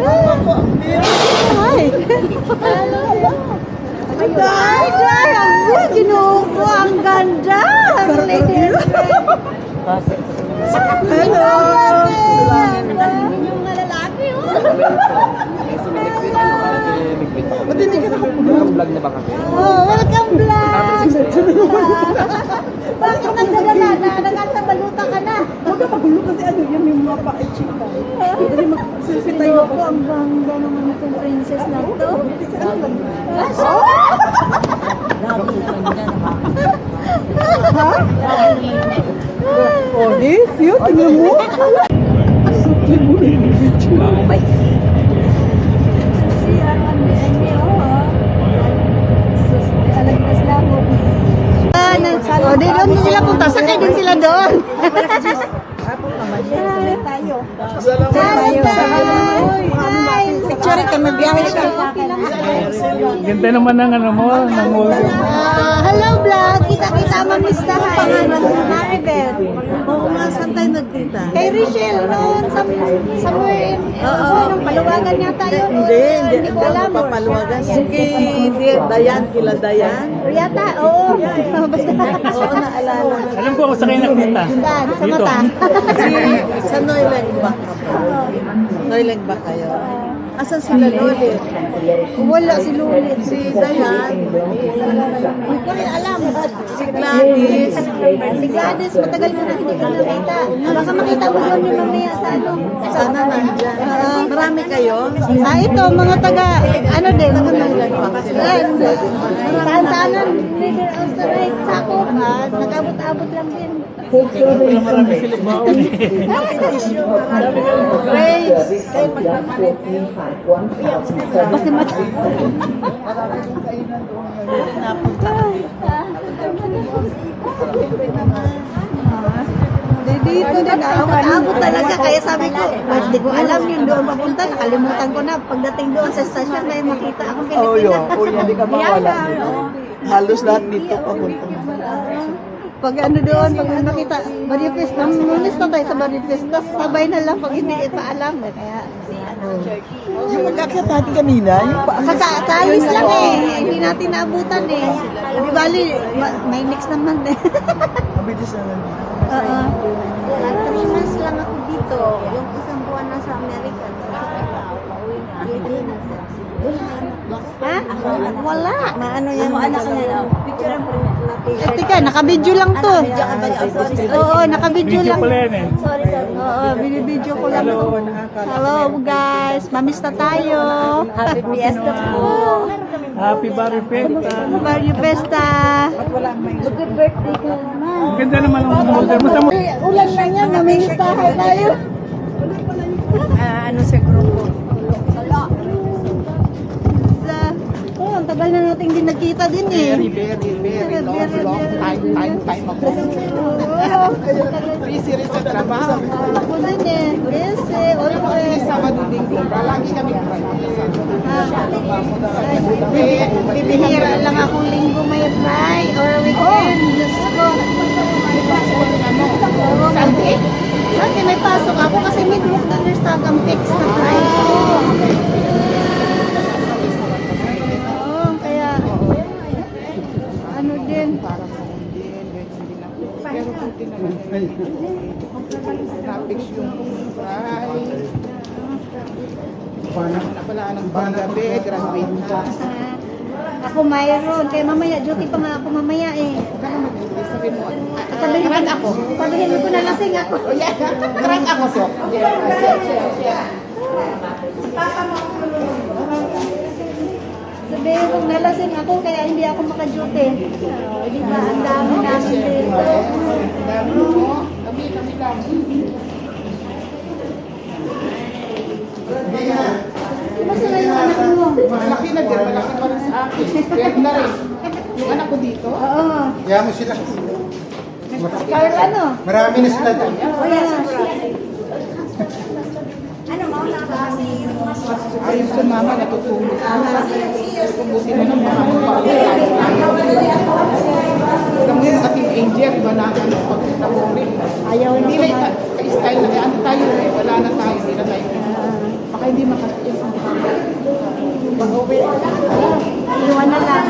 Ay! Day! Ang ginuko! Ang ganda! Ang liit! Hello! Yung mga lalaki, oh! Ba't hindi ka nakapag-vlog na ba kami? Oh, welcome vlog! Bakit nagdadala na? Nagkasabaluta ka na? Huwag ka magulo kasi ano yan, may mga pa-chika. Dali mag-selfie tayo Ayoko, ang bangga naman itong princess na to. Oh, this? Yun, tingnan mo. O, di doon sila punta. Sakay din sila doon. Tayo. Hi! Picture ka, magbiyahe siya. Ganda naman ng ano mo, ng ulo. Hello vlog! Kita-kita mamistahan. Maribel. Oo nga, saan tayo nagkita? Kay Richelle noon, somewhere in paluwagan yata yun. Hindi ko alam. papaluwagan. Sige, Dayan, kila Dayan. Yata, oo. Basta. Oo, naalala. Alam ko kung saan kayo nakita. Saan? Sa Dito. mata. Sa Noilang ba ka ba? Noilang ba kayo? Asan sila Lolit? Wala si Lulit. Si Dayan. Hindi ko rin alam. Si Gladys. Si Gladys, matagal ko na hindi ko nakita. Baka makita mo doon yung mamaya sa ano. Sana nandyan. Marami kayo? Ito, mga taga, ano din. Saan-saanan, River Austerite, Sakop. Nag-abot-abot lang din. Wala marami silip baon eh. Basta dito din, abot talaga. Kaya sabi ko, hindi ko alam yun doon papunta. Nakalimutan ko na. Pagdating doon sa stasyon, kaya makita akong Pilipinas. Hindi ka mawala. Halos lahat dito papunta. Pag ano doon, pag nakita, Barrio Fiesta, namulis na tayo sa Barrio Fiesta, sabay na lang pag hindi pa alam. Kaya, Yung mag-akyat natin kanina, yung kaalis lang eh. Hindi natin naabutan eh. Di bali, may mix naman eh. Mabilis na lang. Oo. 3 months lang ako dito. Yung isang buwan na sa Amerika. Ha? Wala. Maano yan? Anak niya. Picture ang teka, nakabidyo lang to. Oo, nakabidyo Video lang. pala yan eh. Oo, binibidyo ko lang to. Hello guys, mamiss na tayo. Happy Fiesta po. Happy Barrio Festa. Barrio Fiesta. Good birthday ko naman. Ang ganda naman ang model mo. Ulan lang yan, mamiss tayo. Ano sa grupo? Oh, ang tagal na natin din nagkita din eh. Very long time ago. Busy rin sa trabaho. Ako din eh. Busy. Always. Sabado linggo, lagi kami Bibihira lang akong linggo may fry or weekend. Diyos ko. Sunday? Sunday may pasok ako kasi midweek na nurse ang fix na Friday. Oo, kaya ano din. Pero kunti naman. Na-fix yung fry. Na pala ng panggabi, graduate na. Ako mayroon. Kaya mamaya, duty pa nga ako mamaya eh. Sabihin mo, Sabihin ako. Sabihin ko na lasing ako. Trunk ako, so. Sabihin ko nalasing ako kaya hindi ako maka-duty. Di ba? Ang dami namin dito. Kami lang. Kumusta na yung anak mo? Malaki na din, malaki pa rin sa akin. Kaya na rin. Yung anak ko dito, Oo. Kaya mo sila. Carl, ano? Marami na sila doon. ayos sa mama, natutulog. Kubuti na ng mga alam mo yung ating angel, iba na ano, pagkita mo rin. Ayaw na Hindi na ka-style na, ano tayo eh, wala na tayo, hindi na tayo. Baka hindi makarating sa mga. Pag-uwi. Iwan na lang.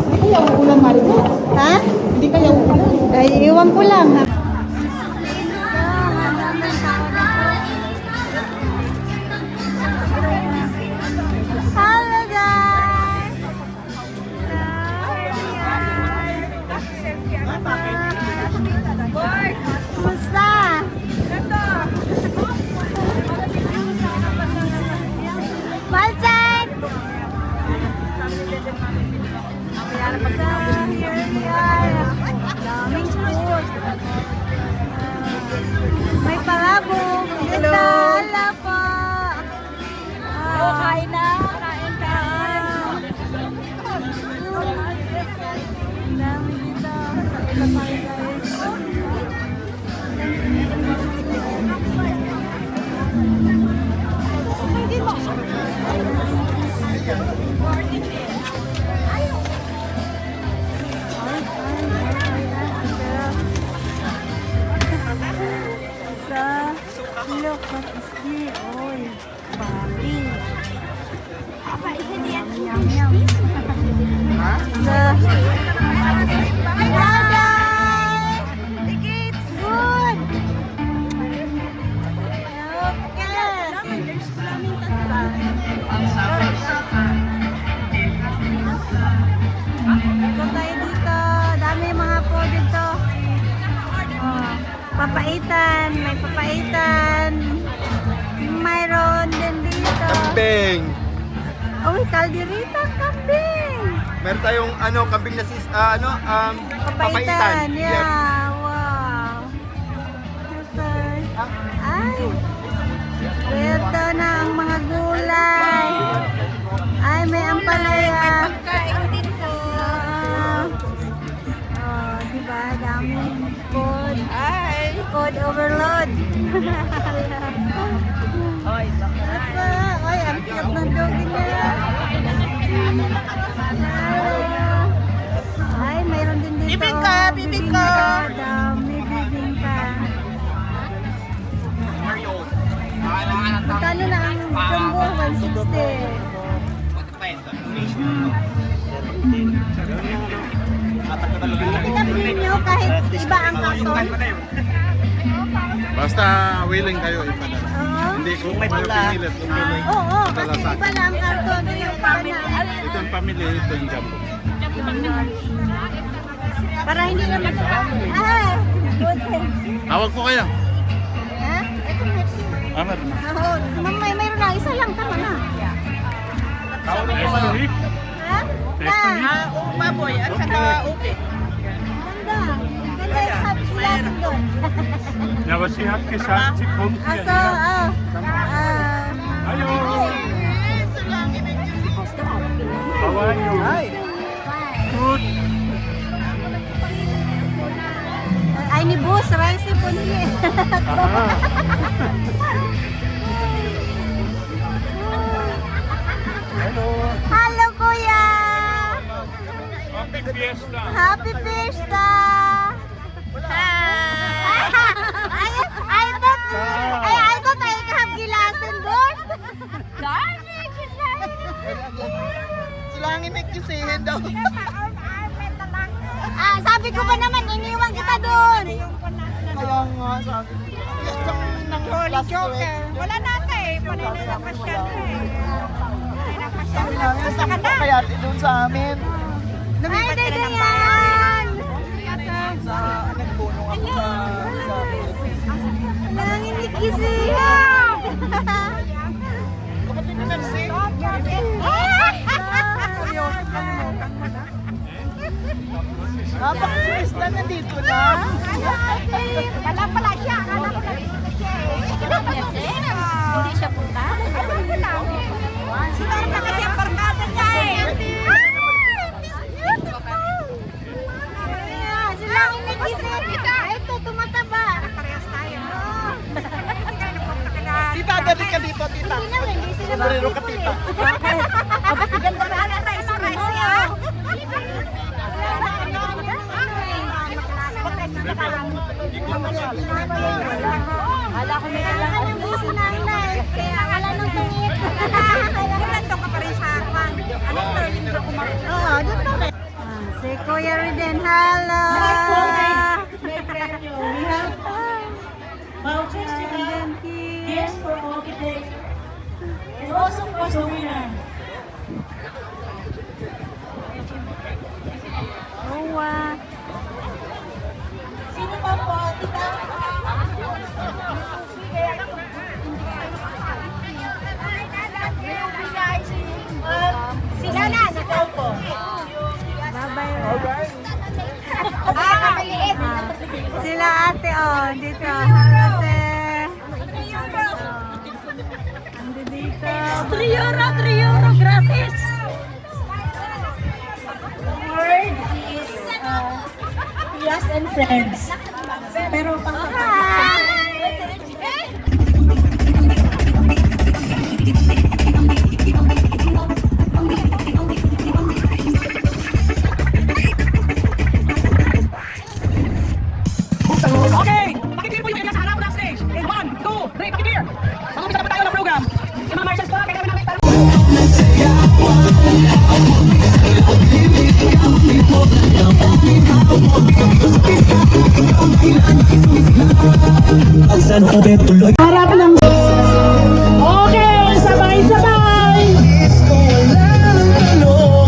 Hindi kaya uulan, Mariko? Ha? Hindi kaya uulan? Ay, iwan ko lang. Hello guys! Kumusta? Malchan! Daming food. May palabok. Hello. Hello po. Kain na. Kain ka. Dami dito. Ito tayo guys. Look, what is this? Oy, papi. Yum, yum, yum. So, hello guys! It's good! Ikot tayo dito. Dami mga po dito. Oh, papaitan. May papaitan. Mayroon din dito. Kambing. Uy, kalderita, kambing. Meron tayong kambing na Papaitan. papaitan. Yeah, wow. Okay. Ay. Ito na ang mga gulay. Ay, may ampalaya. May pagkain dito. Oh, diba? Dami. Food. Ay. Food overload. Oy, oy, ang cute ng doggy niya. Ay, mayroon din dito. Bibingka, bibingka. Dami bibingka. Magkano na ang jumbo? 160. Pinapili nyo kahit iba ang karton. Basta willing kayo ipadala. Oo. Hindi ko kayo pinilit. Oo, kasi iba lang ang karton. Yung panaan. Ito yung pamilya, ito yung jumbo. Para hindi na masarap. Ay, good. Tawag ko kayo. Ha? Ito Pepsi. Amat na. Oo, mayroon na. Isa lang, tama na. Tawag ko kayo. Ha? Na. Baboy at saka ubi. Ganda. Ganda yung sabi sila doon. Ja, aber sie hat gesagt, sie kommt hier Aso, her. Hallo. How are you? Good. Ay, ni Boss, rice po niya. Aha. Hello. Hello, Kuya! Happy Fiesta. Happy Fiesta! I thought I have gilasan doon. Darling, Silangin may kisihin daw. sabi ko ba naman, iniwan kita doon. Kaya nga, sabi ko. Nang last Joker. Wala na eh. Panay na lang pasyal Gusto ka na? Kaya doon sa amin. Ay, dito yan! Sa nagpunong ako sa Nanginig siya! kapatid ni Mercy. Napaka-stress na nandito na. Pala siya. Akala ko nandito siya eh. Hindi siya punta? Siguro na kasi ang barkada niya eh. Sila ang nagisip. Ito, tumataba. Parehas tayo. Tita, dali ka dito, tita. Hindi na, hindi sila Sombrero ka, tita. Aba, si ganda na ala tayo sa rice. Wala ko may alam. Si nanay. Kaya wala nang tungit. Ganito ka pa rin sa akin. Anong learning ka kumakas? Oo, doon pa rin. Si Kuya Riden, hello! May premyo. We have vouchers to have, gifts for all today. And also for the winner. Sino pa po? Tita? Sila na, Ikaw po. bye-bye. Sila ate, oh, dito. Kasi, ando dito. 3 euro, gratis! Word is Pias and Friends. Pero Okay! Pakibir po yung area sa harap ng stage. In 1, 2, 3, pakibir! Mag-umpisa na po tayo ng program. Si Ma'am Marshall po, kailangan namin tayo. Harap ng... Okay! Sabay-sabay! Okay!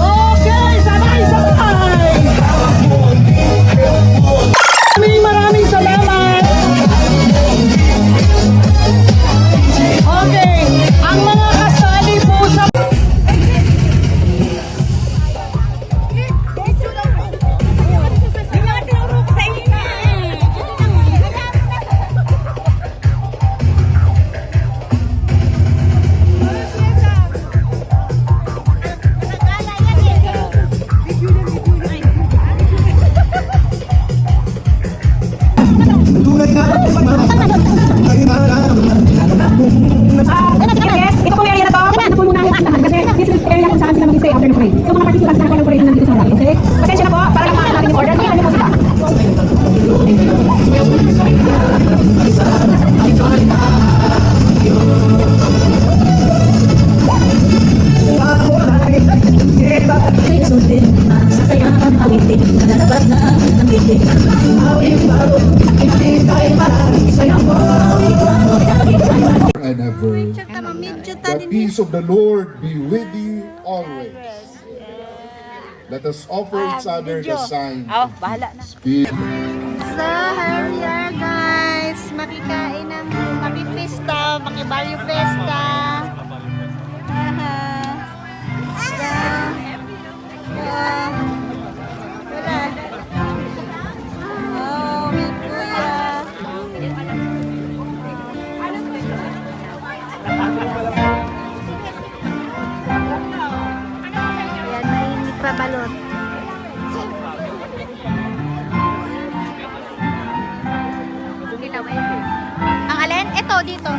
Okay! Sabay-sabay! Maraming salamat! Okay! Ang mga kasali po sa... Ito pong area na to, ito po muna ang lahat kasi this is area kung saan sila mag-stay after the parade. So mga participants na walang parade na nandito sa harap, okay? Pasensya na po, para lang makakalatin yung order, tingnan niyo po sila. And ever. The peace of the Lord be with you always. Let us offer each other the sign. Oh, bahala na. Speak. So, here we are guys. Makikain ng makipista, makibaryo festa. Wala. Oh, may kuya. Ayan, mainit pa balot. Ang alin? Ito, dito.